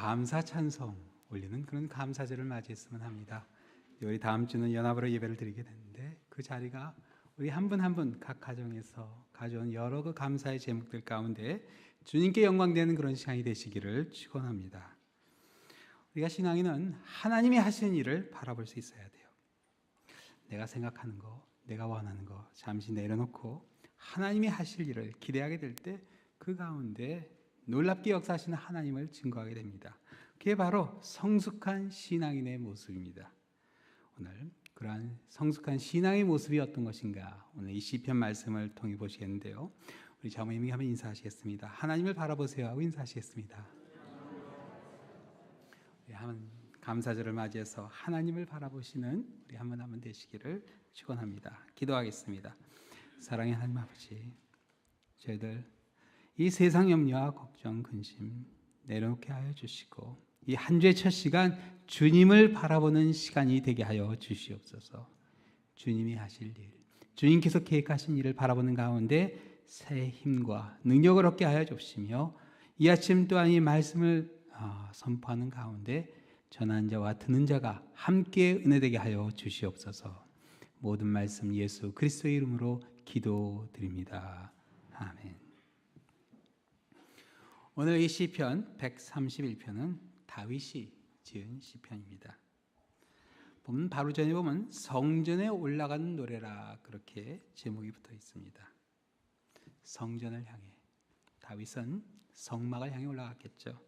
감사 찬송 올리는 그런 감사절을 맞이했으면 합니다. 우리 다음 주는 연합으로 예배를 드리게 되는데 그 자리가 우리 한 분 한 분 각 가정에서 가져온 여러 그 감사의 제목들 가운데 주님께 영광되는 그런 시간이 되시기를 축원합니다. 우리가 신앙인은 하나님이 하시는 일을 바라볼 수 있어야 돼요. 내가 생각하는 거, 내가 원하는 거 잠시 내려놓고 하나님이 하실 일을 기대하게 될 때 그 가운데 놀랍게 역사하시는 하나님을 증거하게 됩니다. 그게 바로 성숙한 신앙인의 모습입니다. 오늘 그러한 성숙한 신앙의 모습이 어떤 것인가 오늘 이 시편 말씀을 통해 보시겠는데요. 우리 자모님이 한번 인사하시겠습니다. 하나님을 바라보세요 하고 인사하시겠습니다. 우리 한번 감사절을 맞이해서 하나님을 바라보시는 우리 한번 되시기를 축원합니다. 기도하겠습니다. 사랑의 하나님 아버지, 저희들 이 세상 염려와 걱정, 근심 내려놓게 하여 주시고 이 한 주의 첫 시간 주님을 바라보는 시간이 되게 하여 주시옵소서. 주님이 하실 일, 주님께서 계획하신 일을 바라보는 가운데 새 힘과 능력을 얻게 하여 주시며 이 아침 또한 이 말씀을 선포하는 가운데 전하는 자와 듣는 자가 함께 은혜되게 하여 주시옵소서. 모든 말씀 예수 그리스도의 이름으로 기도드립니다. 아멘. 오늘 이 시편 131편은 다윗이 지은 시편입니다. 보면 바로 전에 보면 성전에 올라가는 노래라 그렇게 제목이 붙어 있습니다. 성전을 향해 다윗은 성막을 향해 올라갔겠죠.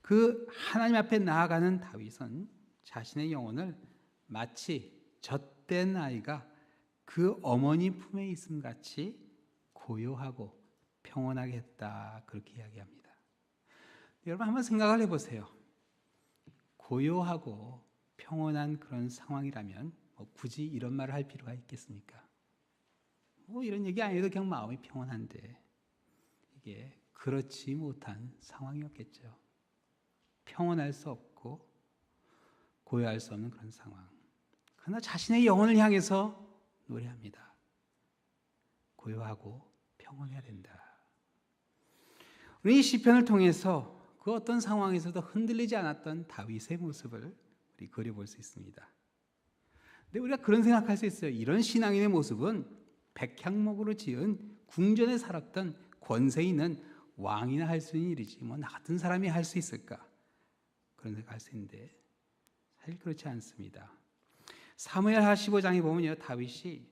그 하나님 앞에 나아가는 다윗은 자신의 영혼을 마치 젖된 아이가 그 어머니 품에 있음 같이 고요하고 평온하게 했다 그렇게 이야기합니다. 여러분 한번 생각을 해보세요. 고요하고 평온한 그런 상황이라면 굳이 이런 말을 할 필요가 있겠습니까? 이런 얘기 안 해도 그냥 마음이 평온한데 이게 그렇지 못한 상황이었겠죠. 평온할 수 없고 고요할 수 없는 그런 상황. 그러나 자신의 영혼을 향해서 노래합니다. 고요하고 평온해야 된다. 우리 이 시편을 통해서 그 어떤 상황에서도 흔들리지 않았던 다윗의 모습을 우리 그려볼 수 있습니다. 근데 우리가 그런 생각할 수 있어요. 이런 신앙인의 모습은 백향목으로 지은 궁전에 살았던 권세 있는 왕이나 할 수 있는 일이지 나 같은 사람이 할 수 있을까? 그런 생각할 수 있는데 사실 그렇지 않습니다. 사무엘하 15장에 보면요, 다윗이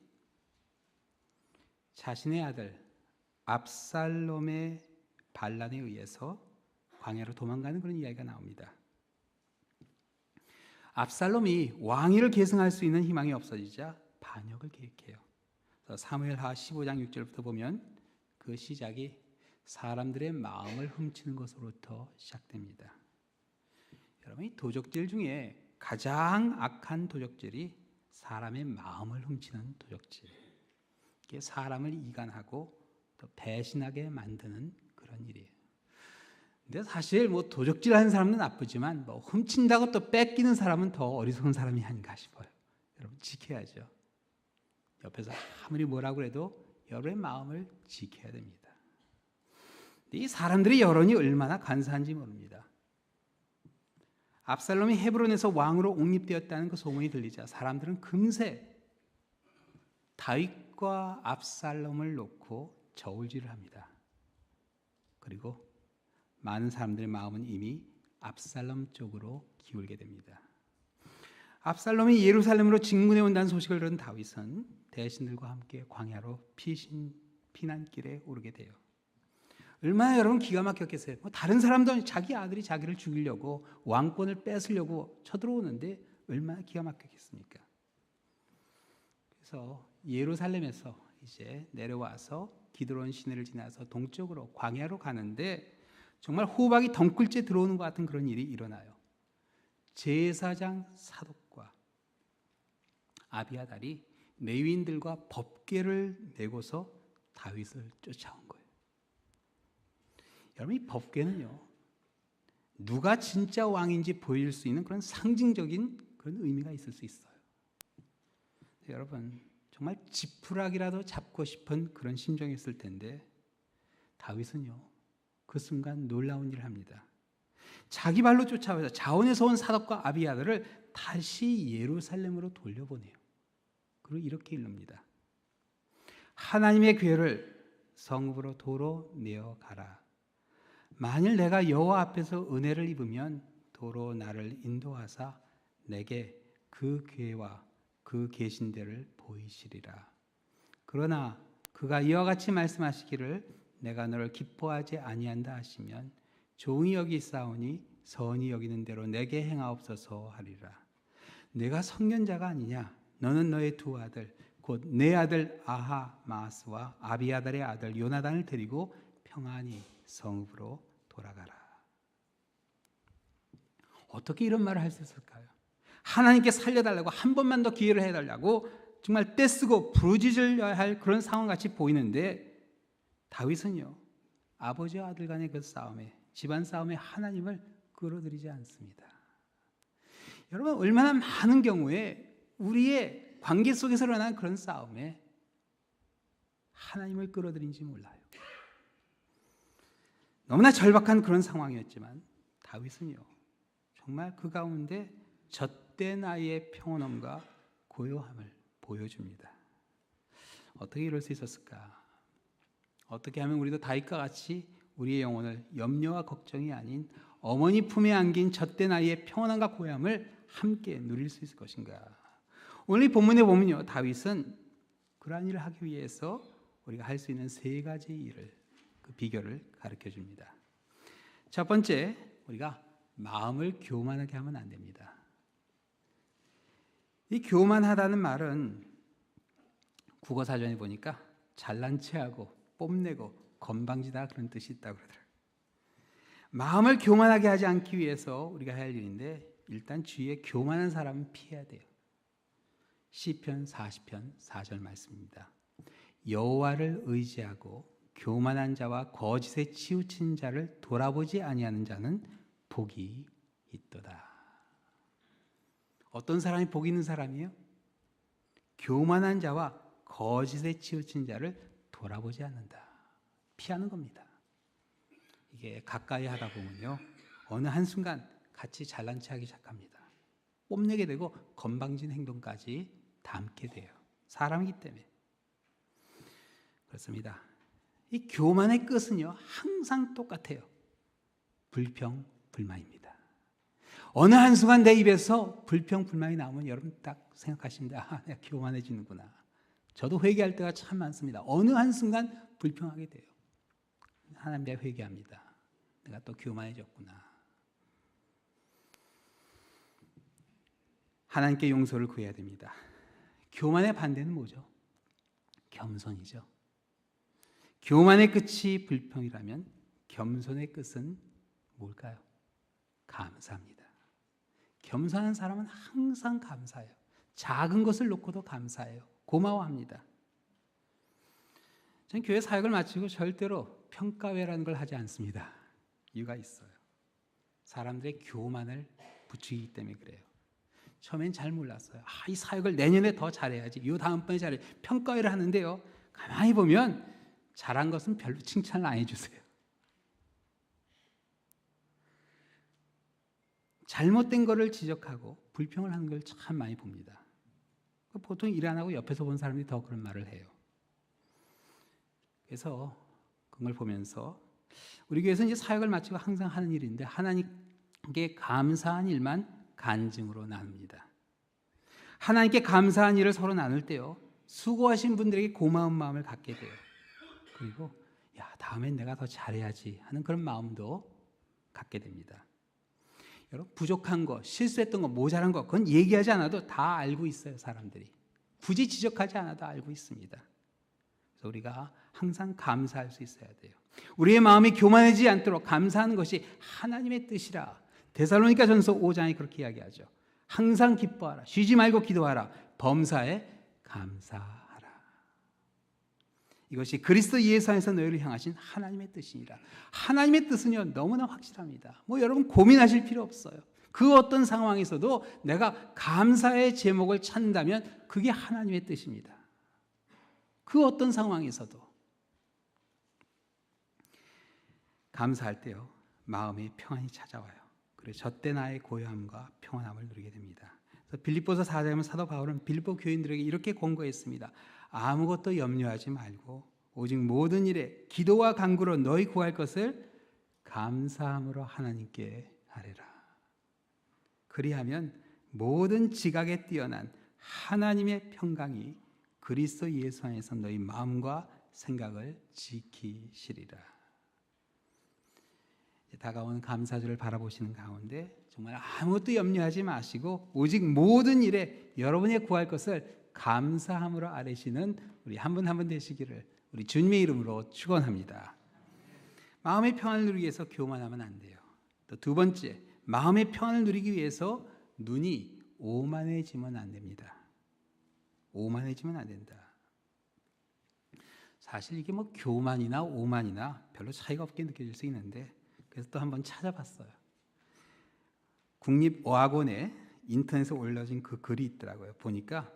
자신의 아들 압살롬의 반란에 의해서 광야로 도망가는 그런 이야기가 나옵니다. 압살롬이 왕위를 계승할 수 있는 희망이 없어지자 반역을 계획해요. 사무엘하 15장 6절부터 보면 그 시작이 사람들의 마음을 훔치는 것으로부터 시작됩니다. 여러분, 이 도적질 중에 가장 악한 도적질이 사람의 마음을 훔치는 도적질. 이게 사람을 이간하고 또 배신하게 만드는 그런 일이에요. 근데 사실 도적질하는 사람은 나쁘지만 훔친다고 또 뺏기는 사람은 더 어리석은 사람이 아닌가 싶어요. 여러분 지켜야죠. 옆에서 아무리 뭐라고 해도 여러분의 마음을 지켜야 됩니다. 이 사람들의 여론이 얼마나 간사한지 모릅니다. 압살롬이 헤브론에서 왕으로 옹립되었다는 그 소문이 들리자 사람들은 금세 다윗과 압살롬을 놓고 저울질을 합니다. 그리고 많은 사람들의 마음은 이미 압살롬 쪽으로 기울게 됩니다. 압살롬이 예루살렘으로 진군해 온다는 소식을 들은 다윗은 대신들과 함께 광야로 피난길에 오르게 돼요. 얼마나 여러분 기가 막혔겠어요. 다른 사람도 자기 아들이 자기를 죽이려고 왕권을 뺏으려고 쳐들어오는데 얼마나 기가 막혔겠습니까? 그래서 예루살렘에서 이제 내려와서 기드론 시내를 지나서 동쪽으로 광야로 가는데 정말 호박이 덩굴째 들어오는 것 같은 그런 일이 일어나요. 제사장 사독과 아비아달이 레위인들과 법궤를 내고서 다윗을 쫓아온 거예요. 여러분, 이 법궤는요, 누가 진짜 왕인지 보일 수 있는 그런 상징적인 그런 의미가 있을 수 있어요. 여러분, 정말 지푸라기라도 잡고 싶은 그런 심정이었을 텐데 다윗은요, 그 순간 놀라운 일을 합니다. 자기 발로 쫓아와서 자원에서 온 사독과 아비아들을 다시 예루살렘으로 돌려보내요. 그리고 이렇게 일릅니다. 하나님의 교회를 성읍으로 도로 내어 가라. 만일 내가 여호와 앞에서 은혜를 입으면 도로 나를 인도하사 내게 그 교회와 그 계신 데를 보이시리라. 그러나 그가 이와 같이 말씀하시기를 내가 너를 기뻐하지 아니한다 하시면 종이 여기사오니 선히 여기는 대로 내게 행하옵소서 하리라. 내가 선견자가 아니냐? 너는 너의 두 아들 곧 내 아들 아하마스와 아비아달의 아들 요나단을 데리고 평안히 성읍으로 돌아가라. 어떻게 이런 말을 할 수 있을까요? 하나님께 살려달라고 한 번만 더 기회를 해달라고 정말 떼쓰고 부르짖어야 할 그런 상황같이 보이는데 다윗은요, 아버지와 아들 간의 그 싸움에, 집안 싸움에 하나님을 끌어들이지 않습니다. 여러분, 얼마나 많은 경우에 우리의 관계 속에서 일어난 그런 싸움에 하나님을 끌어들인지 몰라요. 너무나 절박한 그런 상황이었지만 다윗은요, 정말 그 가운데 젖된 아이의 평온함과 고요함을 보여줍니다. 어떻게 이럴 수 있었을까? 어떻게 하면 우리도 다윗과 같이 우리의 영혼을 염려와 걱정이 아닌 어머니 품에 안긴 젖된 아이의 평온함과 고요함을 함께 누릴 수 있을 것인가? 오늘 이 본문에 보면요, 다윗은 그러한 일을 하기 위해서 우리가 할 수 있는 세 가지 일을, 그 비결을 가르쳐 줍니다. 첫 번째, 우리가 마음을 교만하게 하면 안 됩니다. 이 교만하다는 말은 국어사전에 보니까 잘난 체하고 뽐내고 건방지다 그런 뜻이 있다고 그러더라고요. 마음을 교만하게 하지 않기 위해서 우리가 해야 할 일인데 일단 주위에 교만한 사람은 피해야 돼요. 시편 40편 4절 말씀입니다. 여호와를 의지하고 교만한 자와 거짓에 치우친 자를 돌아보지 아니하는 자는 복이 있도다. 어떤 사람이 복이 있는 사람이에요? 교만한 자와 거짓에 치우친 자를 돌아보지 않는다. 피하는 겁니다. 이게 가까이 하다 보면요, 어느 한순간 같이 잘난 체하기 시작합니다. 뽐내게 되고 건방진 행동까지 담게 돼요. 사람이기 때문에. 그렇습니다. 이 교만의 끝은요, 항상 똑같아요. 불평, 불만입니다. 어느 한순간 내 입에서 불평, 불만이 나오면 여러분 딱 생각하십니다. 아, 내가 교만해지는구나. 저도 회개할 때가 참 많습니다. 어느 한순간 불평하게 돼요. 하나님께 회개합니다. 내가 또 교만해졌구나. 하나님께 용서를 구해야 됩니다. 교만의 반대는 뭐죠? 겸손이죠. 교만의 끝이 불평이라면 겸손의 끝은 뭘까요? 감사합니다. 겸손한 사람은 항상 감사해요. 작은 것을 놓고도 감사해요. 고마워합니다. 저는 교회 사역을 마치고 절대로 평가회라는 걸 하지 않습니다. 이유가 있어요. 사람들의 교만을 부추기기 때문에 그래요. 처음엔 잘 몰랐어요. 이 사역을 내년에 더 잘해야지. 이 다음번에 잘해. 평가회를 하는데요, 가만히 보면 잘한 것은 별로 칭찬을 안 해주세요. 잘못된 거를 지적하고 불평을 하는 걸 참 많이 봅니다. 보통 일 안 하고 옆에서 본 사람들이 더 그런 말을 해요. 그래서 그걸 보면서 우리 교회에서 이제 사역을 마치고 항상 하는 일인데 하나님께 감사한 일만 간증으로 나눕니다. 하나님께 감사한 일을 서로 나눌 때요, 수고하신 분들에게 고마운 마음을 갖게 돼요. 그리고 다음엔 내가 더 잘해야지 하는 그런 마음도 갖게 됩니다. 여러분, 부족한 거, 실수했던 거, 모자란 거, 그건 얘기하지 않아도 다 알고 있어요. 사람들이 굳이 지적하지 않아도 알고 있습니다. 그래서 우리가 항상 감사할 수 있어야 돼요. 우리의 마음이 교만해지지 않도록 감사하는 것이 하나님의 뜻이라. 데살로니가전서 5장이 그렇게 이야기하죠. 항상 기뻐하라, 쉬지 말고 기도하라, 범사에 감사하라. 이것이 그리스도 예수 안에서 너희를 향하신 하나님의 뜻이니라. 하나님의 뜻은요, 너무나 확실합니다. 여러분 고민하실 필요 없어요. 그 어떤 상황에서도 내가 감사의 제목을 찾는다면 그게 하나님의 뜻입니다. 그 어떤 상황에서도 감사할 때요, 마음이 평안이 찾아와요. 그래서 저때 나의 고요함과 평안함을 누리게 됩니다. 그래서 빌립보서 4장에 보면 사도 바울은 빌립보 교인들에게 이렇게 권고했습니다. 아무것도 염려하지 말고 오직 모든 일에 기도와 간구로 너희 구할 것을 감사함으로 하나님께 아뢰라. 그리하면 모든 지각에 뛰어난 하나님의 평강이 그리스도 예수 안에서 너희 마음과 생각을 지키시리라. 다가오는 감사주를 바라보시는 가운데 정말 아무것도 염려하지 마시고 오직 모든 일에 여러분이 구할 것을 감사함으로 아뢰시는 우리 한 분 한 분 되시기를 우리 주님의 이름으로 축원합니다. 마음의 평안을 누리기 위해서 교만하면 안 돼요. 또 두 번째, 마음의 평안을 누리기 위해서 눈이 오만해지면 안 됩니다. 오만해지면 안 된다. 사실 이게 뭐 교만이나 오만이나 별로 차이가 없게 느껴질 수 있는데 그래서 또 한번 찾아봤어요. 국립어학원에 인터넷에 올려진 그 글이 있더라고요. 보니까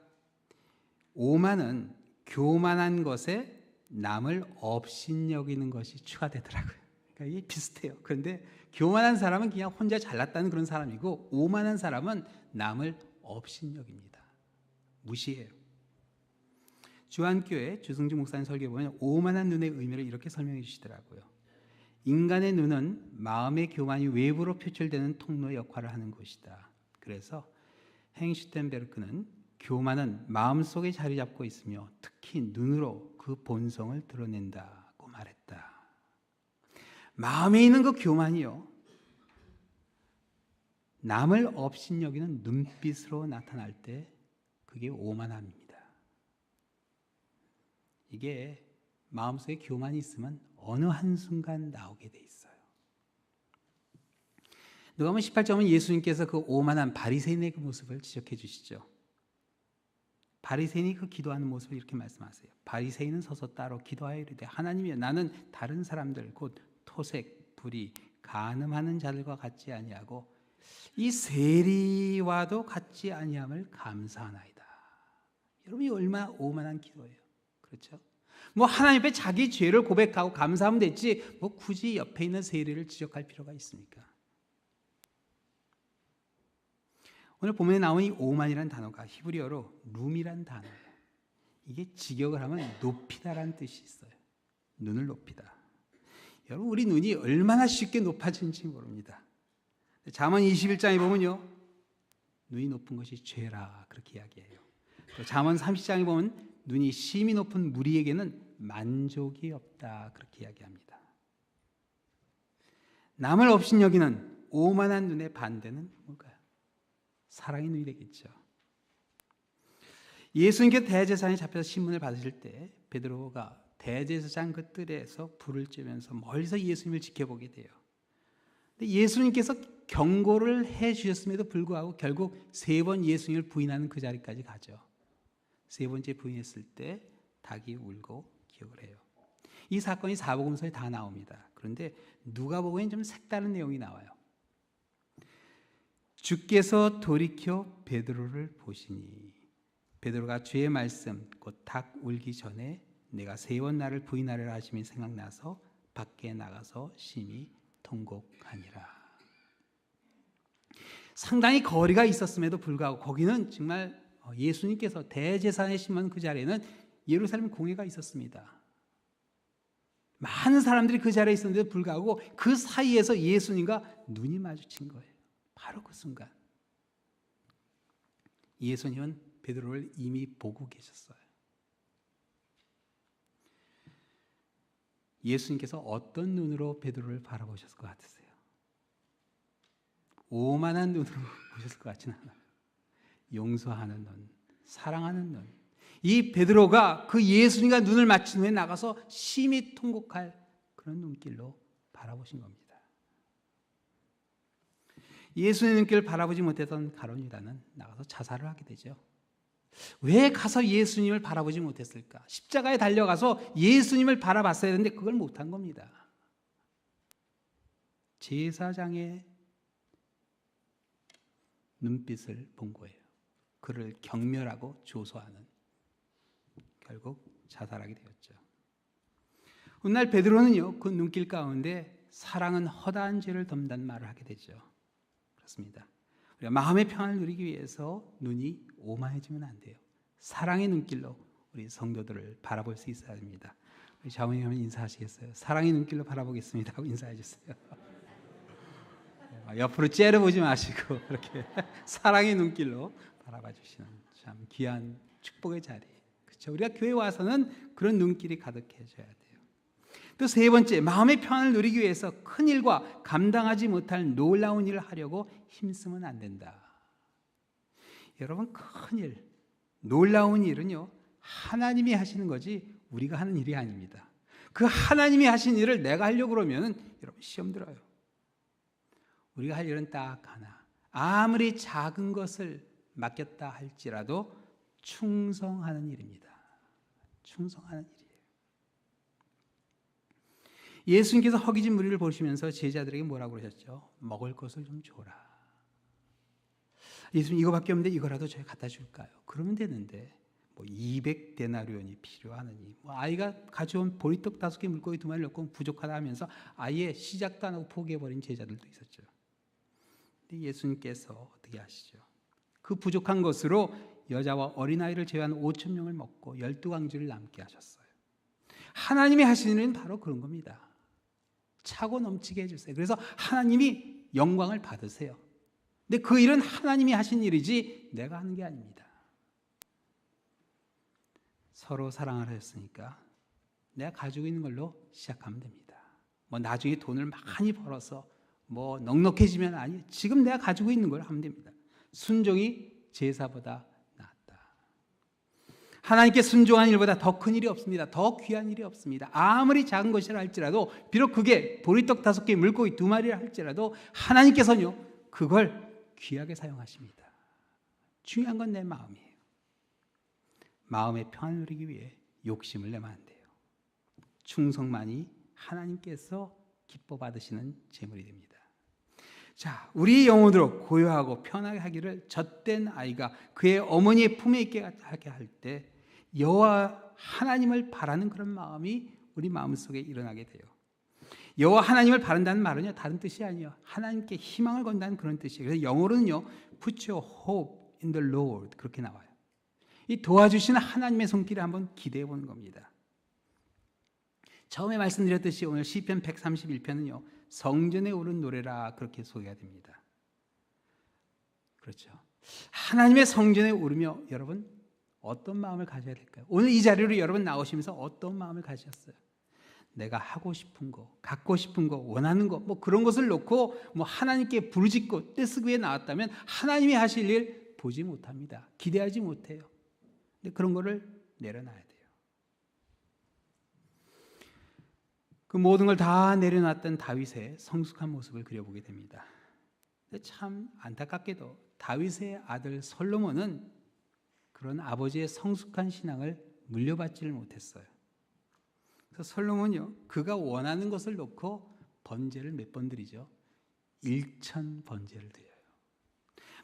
오만은 교만한 것에 남을 업신여기는 것이 추가되더라고요. 그러니까 이게 비슷해요. 그런데 교만한 사람은 그냥 혼자 잘났다는 그런 사람이고 오만한 사람은 남을 업신여깁니다. 무시해요. 주한교회 주승주 목사님 설교에 보면 오만한 눈의 의미를 이렇게 설명해 주시더라고요. 인간의 눈은 마음의 교만이 외부로 표출되는 통로 역할을 하는 곳이다. 그래서 행슈텐베르크는 교만은 마음속에 자리 잡고 있으며 특히 눈으로 그 본성을 드러낸다고 말했다. 마음에 있는 그 교만이요, 남을 업신여기는 눈빛으로 나타날 때 그게 오만함입니다. 이게 마음속에 교만이 있으면 어느 한순간 나오게 돼 있어요. 누가복음 18장은 예수님께서 그 오만한 바리새인의 그 모습을 지적해 주시죠. 바리새인이 그 기도하는 모습을 이렇게 말씀하세요. 바리새인은 서서 따로 기도하여 이르되 하나님이여 나는 다른 사람들 곧 토색, 불의, 간음하는 자들과 같지 아니하고 이 세리와도 같지 아니함을 감사하나이다. 여러분, 이 얼마나 오만한 기도예요. 그렇죠? 뭐 하나님 앞에 자기 죄를 고백하고 감사하면 됐지 뭐 굳이 옆에 있는 세리를 지적할 필요가 있습니까? 오늘 본문에 나온 이 오만이라는 단어가 히브리어로 룸이라는 단어예요. 이게 직역을 하면 높이다라는 뜻이 있어요. 눈을 높이다. 여러분, 우리 눈이 얼마나 쉽게 높아지는지 모릅니다. 잠언 21장에 보면요, 눈이 높은 것이 죄라 그렇게 이야기해요. 또 잠언 30장에 보면 눈이 심히 높은 무리에게는 만족이 없다 그렇게 이야기합니다. 남을 업신여기는 오만한 눈의 반대는 뭘까요? 사랑의 눈이 되겠죠. 예수님께서 대제사장에 잡혀서 신문을 받으실 때 베드로가 대제사장 그 뜰에서 불을 쬐면서 멀리서 예수님을 지켜보게 돼요. 근데 예수님께서 경고를 해 주셨음에도 불구하고 결국 3번 예수님을 부인하는 그 자리까지 가죠. 3번째 부인했을 때 닭이 울고 기억을 해요. 이 사건이 사복음서에 다 나옵니다. 그런데 누가복음에는 좀 색다른 내용이 나와요. 주께서 돌이켜 베드로를 보시니 베드로가 주의 말씀 곧 닭 울기 전에 내가 3번 나를 부인하리라 하심이 생각나서 밖에 나가서 심히 통곡하니라. 상당히 거리가 있었음에도 불구하고 거기는 정말 예수님께서 대제사장에 심은 그 자리에는 예루살렘 공회가 있었습니다. 많은 사람들이 그 자리에 있었는데도 불구하고 그 사이에서 예수님과 눈이 마주친 거예요. 바로 그 순간 예수님은 베드로를 이미 보고 계셨어요. 예수님께서 어떤 눈으로 베드로를 바라보셨을 것 같으세요? 오만한 눈으로 보셨을 것 같지는 않아요. 용서하는 눈, 사랑하는 눈. 이 베드로가 그 예수님과 눈을 맞춘 후에 나가서 심히 통곡할 그런 눈길로 바라보신 겁니다. 예수님의 눈길을 바라보지 못했던 가룟 유다는 나가서 자살을 하게 되죠. 왜 가서 예수님을 바라보지 못했을까? 십자가에 달려가서 예수님을 바라봤어야 했는데 그걸 못한 겁니다. 제사장의 눈빛을 본 거예요. 그를 경멸하고 조소하는, 결국 자살하게 되었죠. 훗날 베드로는요, 그 눈길 가운데 사랑은 허다한 죄를 덮는다는 말을 하게 되죠. 그렇습니다. 우리가 마음의 평안을 누리기 위해서 눈이 오만해지면 안 돼요. 사랑의 눈길로 우리 성도들을 바라볼 수 있어야 합니다. 우리 자원이 하면 인사하시겠어요? 사랑의 눈길로 바라보겠습니다 하고 인사해 주세요. 옆으로 째려보지 마시고 그렇게 사랑의 눈길로 바라봐 주시는 참 귀한 축복의 자리. 그렇죠? 우리가 교회 와서는 그런 눈길이 가득해져야 돼요. 또 세 번째, 마음의 평안을 누리기 위해서 큰 일과 감당하지 못할 놀라운 일을 하려고 힘쓰면 안 된다. 여러분, 큰 일, 놀라운 일은요, 하나님이 하시는 거지 우리가 하는 일이 아닙니다. 그 하나님이 하신 일을 내가 하려고 그러면 여러분 시험 들어요. 우리가 할 일은 딱 하나. 아무리 작은 것을 맡겼다 할지라도 충성하는 일입니다. 충성하는 일이에요. 예수님께서 허기진 무리를 보시면서 제자들에게 뭐라고 그러셨죠? 먹을 것을 좀 줘라. 예수님 이거밖에 없는데 이거라도 저희 갖다 줄까요? 그러면 되는데 200데나리온이 필요하느니 아이가 가져온 보리떡 5개 물고기 2마리 넣고 부족하다 하면서 아예 시작도 안 하고 포기해버린 제자들도 있었죠. 근데 예수님께서 어떻게 하시죠? 그 부족한 것으로 여자와 어린아이를 제외한 5,000명을 먹고 12광주를 남게 하셨어요. 하나님이 하시는 일은 바로 그런 겁니다. 차고 넘치게 해주세요. 그래서 하나님이 영광을 받으세요. 근데 그 일은 하나님이 하신 일이지 내가 하는 게 아닙니다. 서로 사랑을 하셨으니까 내가 가지고 있는 걸로 시작하면 됩니다. 나중에 돈을 많이 벌어서 넉넉해지면 아니, 지금 내가 가지고 있는 걸 하면 됩니다. 순종이 제사보다 낫다. 하나님께 순종한 일보다 더 큰 일이 없습니다. 더 귀한 일이 없습니다. 아무리 작은 것이라 할지라도, 비록 그게 보리떡 5개 물고기 2마리라 할지라도 하나님께서는요 그걸 귀하게 사용하십니다. 중요한 건 내 마음이에요. 마음의 평안을 누리기 위해 욕심을 내면 안 돼요. 충성만이 하나님께서 기뻐 받으시는 제물이 됩니다. 자, 우리 영혼으로 고요하고 편하게 하기를 젖된 아이가 그의 어머니의 품에 있게 하게 할 때 여호와 하나님을 바라는 그런 마음이 우리 마음속에 일어나게 돼요. 여호와 하나님을 바란다는 말은요 다른 뜻이 아니에요. 하나님께 희망을 건다는 그런 뜻이에요. 그래서 영어로는요 Put your hope in the Lord 그렇게 나와요. 이 도와주시는 하나님의 손길을 한번 기대해 보는 겁니다. 처음에 말씀드렸듯이 오늘 시편 131편은요 성전에 오른 노래라 그렇게 소개가 됩니다. 그렇죠. 하나님의 성전에 오르며 여러분 어떤 마음을 가져야 될까요? 오늘 이 자리로 여러분 나오시면서 어떤 마음을 가지셨어요? 내가 하고 싶은 거, 갖고 싶은 거, 원하는 거 그런 것을 놓고 하나님께 부르짖고 떼쓰기 위해 나왔다면 하나님이 하실 일 보지 못합니다. 기대하지 못해요. 근데 그런 거를 내려놔야 돼요. 그 모든 걸 다 내려놨던 다윗의 성숙한 모습을 그려보게 됩니다. 근데 참 안타깝게도 다윗의 아들 솔로몬은 그런 아버지의 성숙한 신앙을 물려받지를 못했어요. 그래서 솔로몬이요 그가 원하는 것을 놓고 번제를 몇 번 드리죠? 1,000번제를 드려요.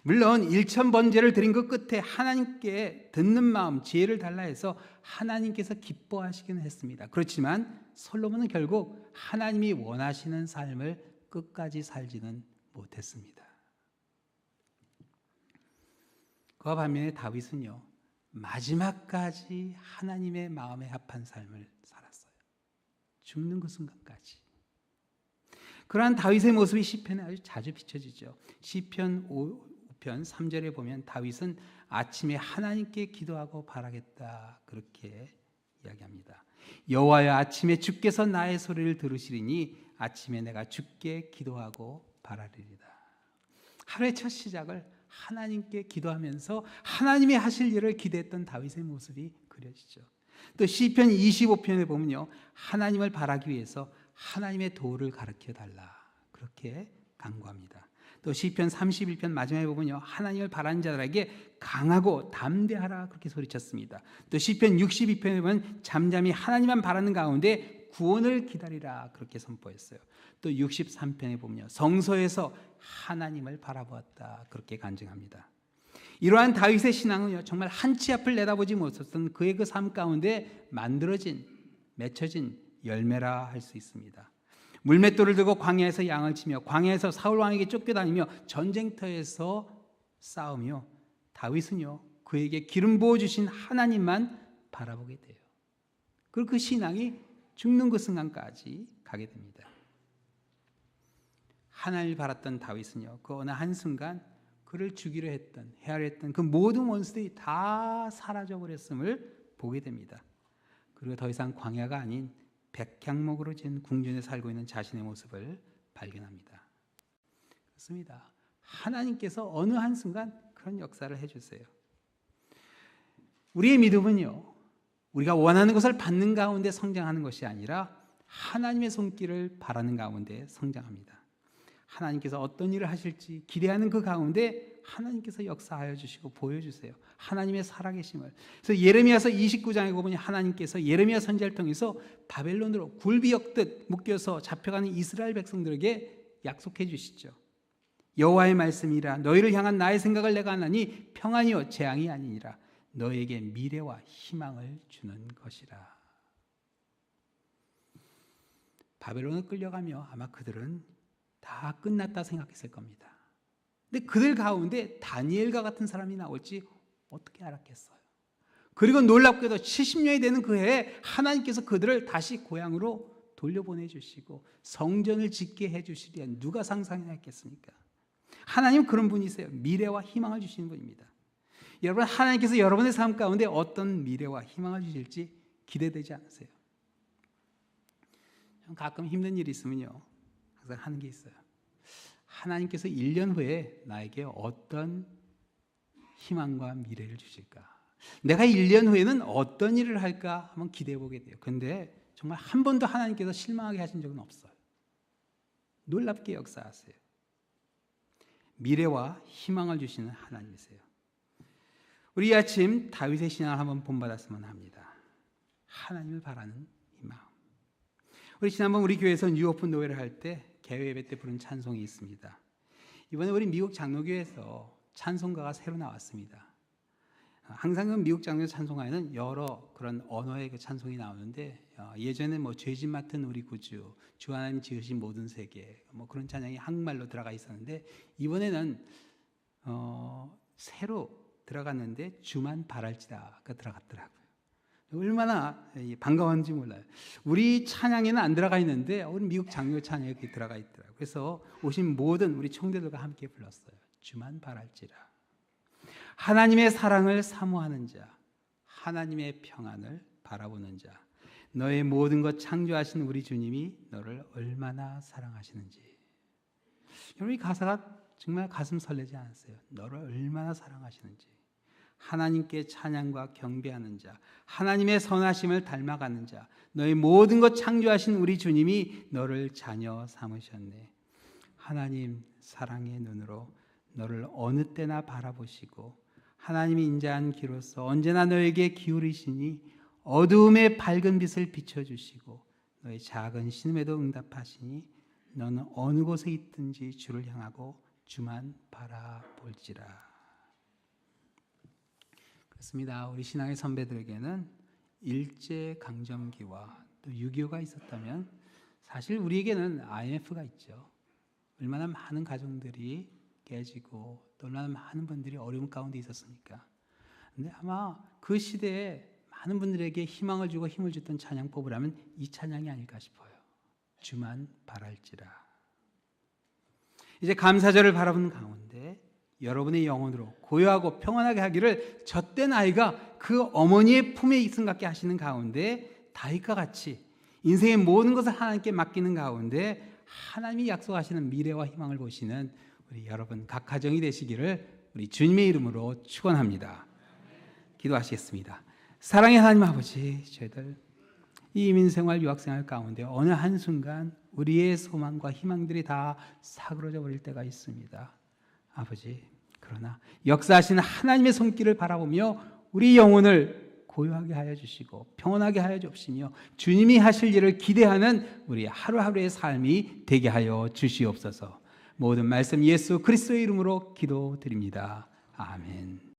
물론 1,000번제를 드린 그 끝에 하나님께 듣는 마음, 지혜를 달라 해서 하나님께서 기뻐하시기는 했습니다. 그렇지만 솔로몬은 결국 하나님이 원하시는 삶을 끝까지 살지는 못했습니다. 그와 반면에 다윗은요 마지막까지 하나님의 마음에 합한 삶을 살았어요. 죽는 그 순간까지. 그러한 다윗의 모습이 시편에 아주 자주 비춰지죠. 시편 5편 3절에 보면 다윗은 아침에 하나님께 기도하고 바라겠다 그렇게 이야기합니다. 여호와여 아침에 주께서 나의 소리를 들으시리니 아침에 내가 주께 기도하고 바라리이다. 하루의 첫 시작을 하나님께 기도하면서 하나님이 하실 일을 기대했던 다윗의 모습이 그려지죠. 또 시편 25편에 보면요 하나님을 바라기 위해서 하나님의 도를 가르쳐 달라 그렇게 간구합니다. 또 시편 31편 마지막에 보면요 하나님을 바라는 자들에게 강하고 담대하라 그렇게 소리쳤습니다. 또 시편 62편에 보면 잠잠히 하나님만 바라는 가운데 구원을 기다리라 그렇게 선포했어요. 또 63편에 보면요 성소에서 하나님을 바라보았다 그렇게 간증합니다. 이러한 다윗의 신앙은요 정말 한치 앞을 내다보지 못했던 그의 그 삶 가운데 만들어진 맺혀진 열매라 할 수 있습니다. 물맷돌을 들고 광야에서 양을 치며 광야에서 사울 왕에게 쫓겨다니며 전쟁터에서 싸우며 다윗은요 그에게 기름 부어 주신 하나님만 바라보게 돼요. 그리고 그 신앙이 죽는 그 순간까지 가게 됩니다. 하나님을 바랐던 다윗은요 그 어느 한순간 그를 죽이려 했던 해하려 했던 그 모든 원수들이 다 사라져 버렸음을 보게 됩니다. 그리고 더 이상 광야가 아닌 백향목으로 지은 궁전에 살고 있는 자신의 모습을 발견합니다. 그렇습니다. 하나님께서 어느 한순간 그런 역사를 해주세요. 우리의 믿음은요 우리가 원하는 것을 받는 가운데 성장하는 것이 아니라 하나님의 손길을 바라는 가운데 성장합니다. 하나님께서 어떤 일을 하실지 기대하는 그 가운데 하나님께서 역사하여 주시고 보여주세요. 하나님의 살아계심을. 그래서 예레미야서 29장에 보면 하나님께서 예레미야 선지자를 통해서 바벨론으로 굴비역듯 묶여서 잡혀가는 이스라엘 백성들에게 약속해 주시죠. 여호와의 말씀이라 너희를 향한 나의 생각을 내가 하나니 평안이요 재앙이 아니니라 너에게 미래와 희망을 주는 것이라. 바벨론을 끌려가며 아마 그들은 다 끝났다 생각했을 겁니다. 근데 그들 가운데 다니엘과 같은 사람이 나올지 어떻게 알았겠어요? 그리고 놀랍게도 70년이 되는 그 해에 하나님께서 그들을 다시 고향으로 돌려보내주시고 성전을 짓게 해주시리라 누가 상상했겠습니까? 하나님은 그런 분이세요. 미래와 희망을 주시는 분입니다. 여러분 하나님께서 여러분의 삶 가운데 어떤 미래와 희망을 주실지 기대되지 않으세요? 가끔 힘든 일이 있으면요 항상 하는 게 있어요. 하나님께서 1년 후에 나에게 어떤 희망과 미래를 주실까? 내가 1년 후에는 어떤 일을 할까 한번 기대해 보게 돼요. 그런데 정말 한 번도 하나님께서 실망하게 하신 적은 없어요. 놀랍게 역사하세요. 미래와 희망을 주시는 하나님이세요. 우리 이 아침 다윗의 신앙을 한번 본받았으면 합니다. 하나님을 바라는 이 마음. 우리 지난번 우리 교회에서 뉴오픈 노회를 할 때 개회 예배 때 부른 찬송이 있습니다. 이번에 우리 미국 장로교에서 찬송가가 새로 나왔습니다. 항상 미국 장로 찬송가에는 여러 그런 언어의 그 찬송이 나오는데 예전에 뭐 죄짐 맡은 우리 구주, 주 하나님 지으신 모든 세계 뭐 그런 찬양이 한국말로 들어가 있었는데 이번에는 새로 들어갔는데 주만 바랄지다가 들어갔더라고요. 얼마나 반가웠는지 몰라요. 우리 찬양에는 안 들어가 있는데 우리 미국 장로 찬양에 들어가 있더라고요. 그래서 오신 모든 우리 총대들과 함께 불렀어요. 주만 바랄지라. 하나님의 사랑을 사모하는 자, 하나님의 평안을 바라보는 자, 너의 모든 것 창조하신 우리 주님이 너를 얼마나 사랑하시는지. 여러분 이 가사가 정말 가슴 설레지 않았어요? 너를 얼마나 사랑하시는지. 하나님께 찬양과 경배하는 자, 하나님의 선하심을 닮아가는 자, 너의 모든 것 창조하신 우리 주님이 너를 자녀 삼으셨네. 하나님 사랑의 눈으로 너를 어느 때나 바라보시고 하나님이 인자한 귀로서 언제나 너에게 기울이시니 어두움에 밝은 빛을 비춰주시고 너의 작은 신음에도 응답하시니 너는 어느 곳에 있든지 주를 향하고 주만 바라볼지라. 그렇습니다. 우리 신앙의 선배들에게는 일제강점기와 또 6.25가 있었다면 사실 우리에게는 IMF가 있죠. 얼마나 많은 가정들이 깨지고 또 얼마나 많은 분들이 어려움 가운데 있었습니까? 근데 아마 그 시대에 많은 분들에게 희망을 주고 힘을 줬던 찬양 뽑으라면 이 찬양이 아닐까 싶어요. 주만 바랄지라. 이제 감사절을 바라보는 가운데 여러분의 영혼으로 고요하고 평안하게 하기를 젖된 아이가 그 어머니의 품에 있음 같게 하시는 가운데 다윗과 같이 인생의 모든 것을 하나님께 맡기는 가운데 하나님이 약속하시는 미래와 희망을 보시는 우리 여러분 각 가정이 되시기를 우리 주님의 이름으로 축원합니다. 기도하시겠습니다. 사랑의 하나님 아버지, 저희들 이 이민생활 유학생활 가운데 어느 한순간 우리의 소망과 희망들이 다 사그러져 버릴 때가 있습니다. 아버지, 그러나 역사하시는 하나님의 손길을 바라보며 우리 영혼을 고요하게 하여 주시고 평온하게 하여 주시며 주님이 하실 일을 기대하는 우리 하루하루의 삶이 되게 하여 주시옵소서. 모든 말씀 예수 그리스도의 이름으로 기도드립니다. 아멘.